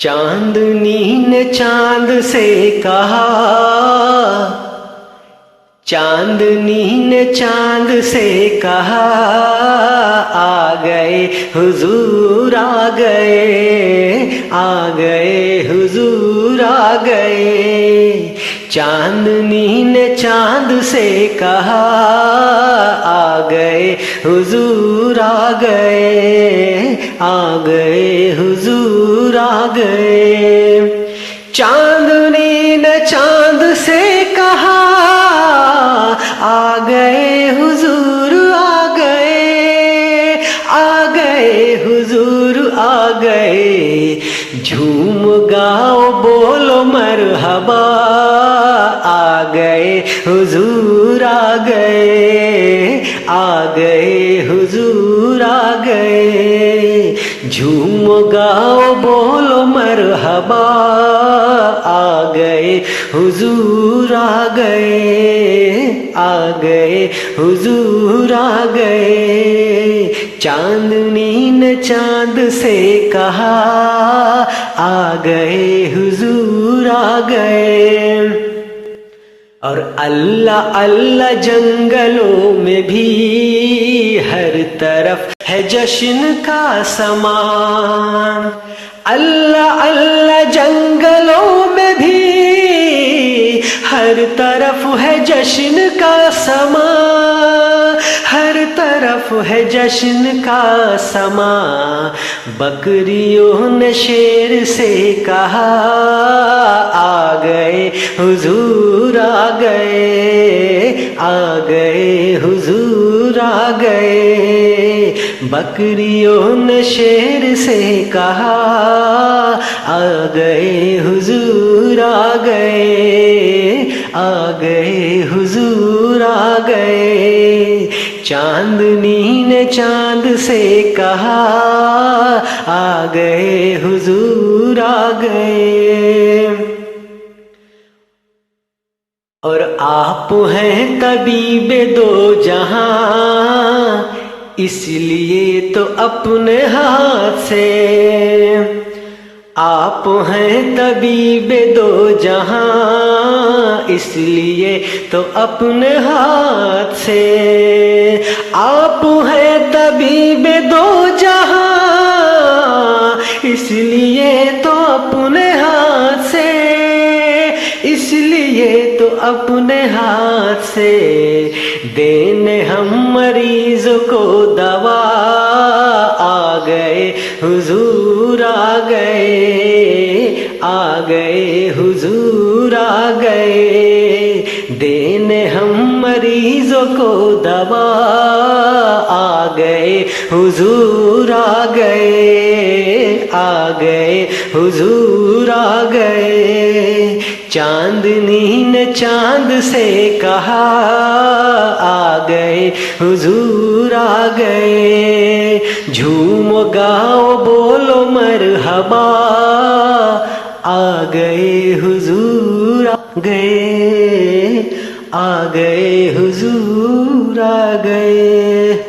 چاندنی نے چاند سے کہا، چاندنی نے چاند سے کہا، آ گئے حضور آ گئے، آ گئے حضور آ گئے۔ چاندنی نے چاند سے کہا، آ گئے حضور آ گئے، آ گئے حضور آ گئے۔ چاندنی نے چاند سے کہا، آ گئے حضور آ گئے، آ گئے حضور آ گئے۔ جھوم گاؤ بولو مرحبا، آ گئے حضور آ گئے، آ گئے حضور آ گئے۔ جھوم گاؤ بولو مرحبا، آ گئے حضور آ گئے، آ گئے حضور آ گئے۔ چاندنی نے چاند سے کہا، آ گئے حضور آ گئے۔ اور اللہ اللہ جنگلوں میں بھی ہر طرف ہے جشن کا سامان۔ اللہ اللہ جنگلوں میں بھی ہر طرف ہے جشن کا سامان، ہر طرف ہے جشن کا سامان۔ بکریوں نے شیر سے کہا، آ گئے حضور آ گئے، آ گئے حضور آ گئے۔ بکریوں نے شیر سے کہا، آ گئے حضور آ گئے، آ گئے حضور آ گئے۔ چاندنی نے چاند سے کہا، آ گئے حضور آ گئے۔ اور آپ ہیں طبیب دو جہاں، اس لیے تو اپنے ہاتھ سے، آپ ہیں طبیب دو جہاں، اس لیے تو اپنے ہاتھ سے۔ آپ ہیں طبیب دو جہاں، اس لیے تو اپنے ہاتھ سے، اس لیے تو اپنے ہاتھ سے دینے ہم مریض کو دوا، آ گئے حضور آ گئے، آ گئے حضور آ گئے۔ دینے ہم مریضوں کو دوا، آ گئے حضور آ گئے، آ گئے حضور آ گئے۔ چاندنی نے چاند سے کہا، آ گئے حضور آ گئے۔ جھوم گاؤ بولو مرحبا، آ گئے حضور آ گئے، آ گئے حضور آ گئے۔